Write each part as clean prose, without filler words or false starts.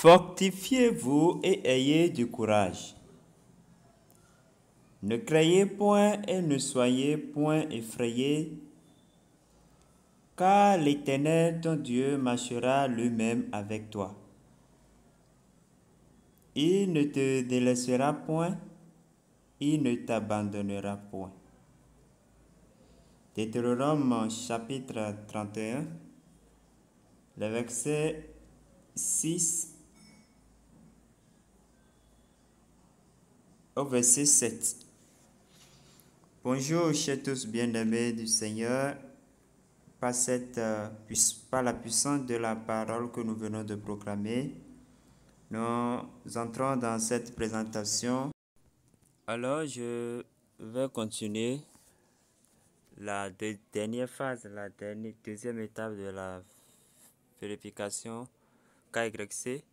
Fortifiez-vous et ayez du courage. Ne craignez point et ne soyez point effrayés, car l'Éternel ton Dieu marchera lui-même avec toi. Il ne te délaissera point, il ne t'abandonnera point. Deutéronome chapitre 31, le verset 6 au verset 7. Bonjour chers tous bien-aimés du Seigneur, par la puissance de la parole que nous venons de proclamer, nous entrons dans cette présentation. Alors je vais continuer la dernière phase, deuxième étape de la vérification KYC.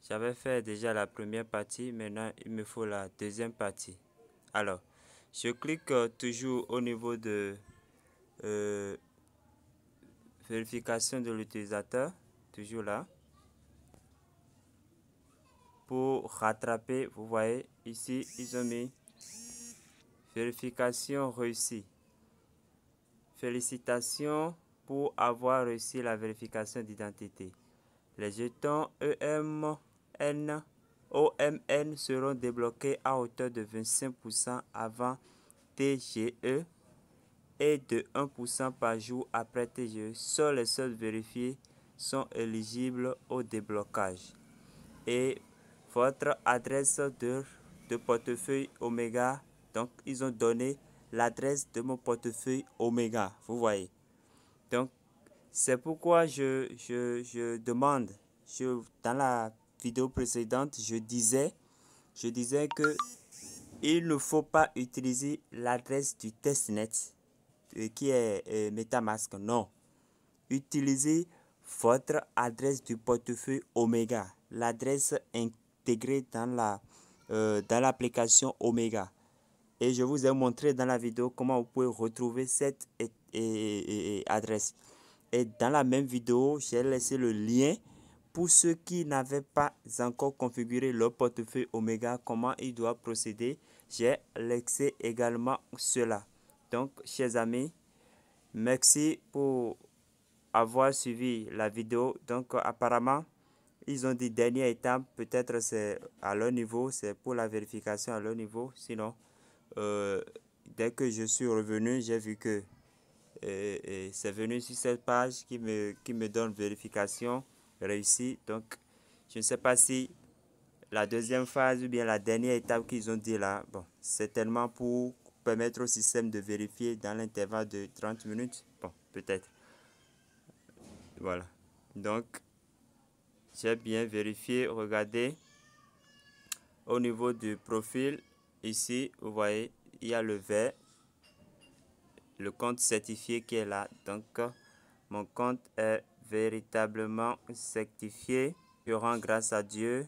J'avais fait déjà la première partie, maintenant il me faut la deuxième partie. Alors, je clique toujours au niveau de vérification de l'utilisateur, toujours là. Pour rattraper, vous voyez ici, ils ont mis vérification réussie. Félicitations pour avoir réussi la vérification d'identité. Les jetons OMN seront débloqués à hauteur de 25% avant TGE et de 1% par jour après TGE. Seuls les soldes vérifiés sont éligibles au déblocage. Et votre adresse de portefeuille Omega, donc ils ont donné l'adresse de mon portefeuille Omega, vous voyez. Donc, c'est pourquoi je demande, dans la vidéo précédente, je disais que il ne faut pas utiliser l'adresse du testnet qui est MetaMask, non. Utilisez votre adresse du portefeuille Omega, l'adresse intégrée dans l'application Omega. Et je vous ai montré dans la vidéo comment vous pouvez retrouver cette adresse. Et dans la même vidéo, j'ai laissé le lien pour ceux qui n'avaient pas encore configuré leur portefeuille Omega, comment ils doivent procéder. J'ai laissé également cela. Donc, chers amis, merci pour avoir suivi la vidéo. Donc, apparemment, ils ont dit dernière étape, peut-être c'est à leur niveau, c'est pour la vérification à leur niveau. Sinon, dès que je suis revenu, j'ai vu que c'est venu sur cette page qui me donne vérification réussie. Donc, je ne sais pas si la deuxième phase ou bien la dernière étape qu'ils ont dit là, bon, c'est tellement pour permettre au système de vérifier dans l'intervalle de 30 minutes. Bon, peut-être. Voilà. Donc, j'ai bien vérifié. Regardez. Au niveau du profil, ici, vous voyez, il y a le vert. Le compte certifié qui est là. Donc, mon compte est véritablement certifié. Je rends grâce à Dieu.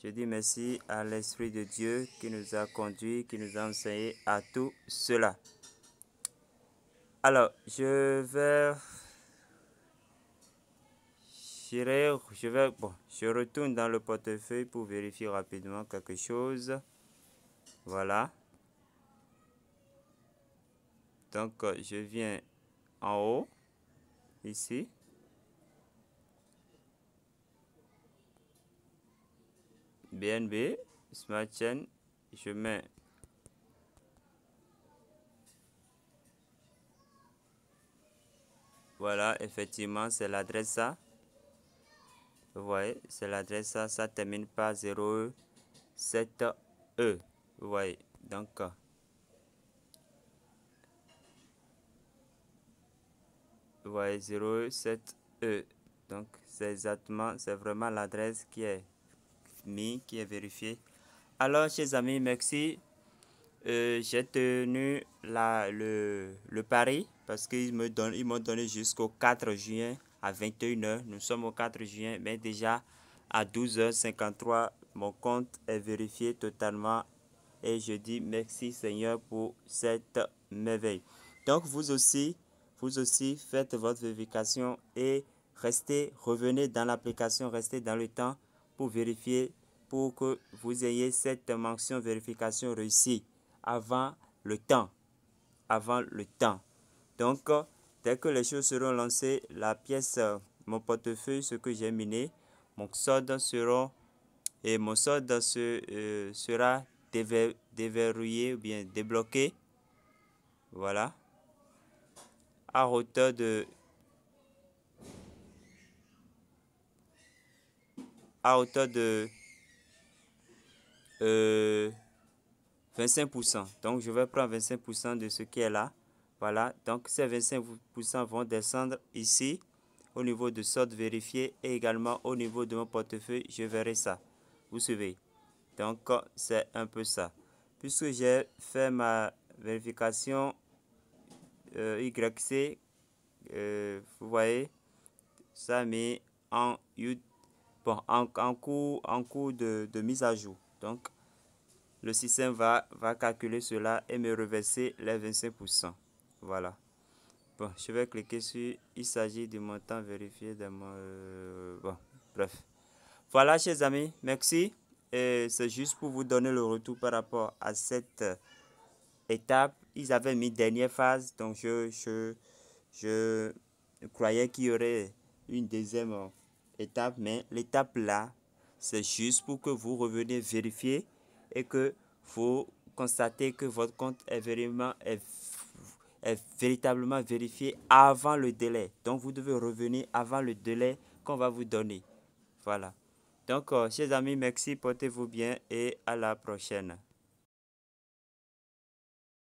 Je dis merci à l'Esprit de Dieu qui nous a conduits, qui nous a enseigné à tout cela. Alors, je retourne dans le portefeuille pour vérifier rapidement quelque chose. Voilà. Donc, je viens en haut, ici. BNB, Smart Chain, je mets voilà, effectivement, c'est l'adresse ça. Vous voyez, c'est l'adresse ça, ça termine par 07E. Vous voyez, donc vous voyez 07E. Donc c'est vraiment l'adresse qui est qui est vérifiée. Alors, chers amis, merci. J'ai tenu le pari parce qu'ils m'ont donné jusqu'au 4 juin à 21h. Nous sommes au 4 juin, mais déjà à 12h53, mon compte est vérifié totalement. Et je dis merci Seigneur pour cette merveille. Donc vous aussi faites votre vérification et revenez dans l'application, restez dans le temps pour vérifier, pour que vous ayez cette mention vérification réussie avant le temps. Donc, dès que les choses seront lancées, la pièce, mon portefeuille, ce que j'ai miné, mon solde sera déverrouillé ou bien débloqué. Voilà. À hauteur de 25%. Donc, je vais prendre 25% de ce qui est là. Voilà. Donc, ces 25% vont descendre ici au niveau de solde vérifié et également au niveau de mon portefeuille. Je verrai ça. Vous suivez. Donc, c'est un peu ça. Puisque j'ai fait ma vérification YC, vous voyez, ça met en cours de mise à jour. Donc, le système va calculer cela et me reverser les 25%. Voilà. Bon, je vais cliquer sur il s'agit du montant vérifié de mon... bon, bref. Voilà, chers amis, merci. Et c'est juste pour vous donner le retour par rapport à cette étape. Ils avaient mis dernière phase, donc je croyais qu'il y aurait une deuxième étape, mais l'étape là, c'est juste pour que vous reveniez vérifier et que vous constatez que votre compte est véritablement vérifié avant le délai. Donc, vous devez revenir avant le délai qu'on va vous donner. Voilà. Donc, chers amis, merci, portez-vous bien et à la prochaine.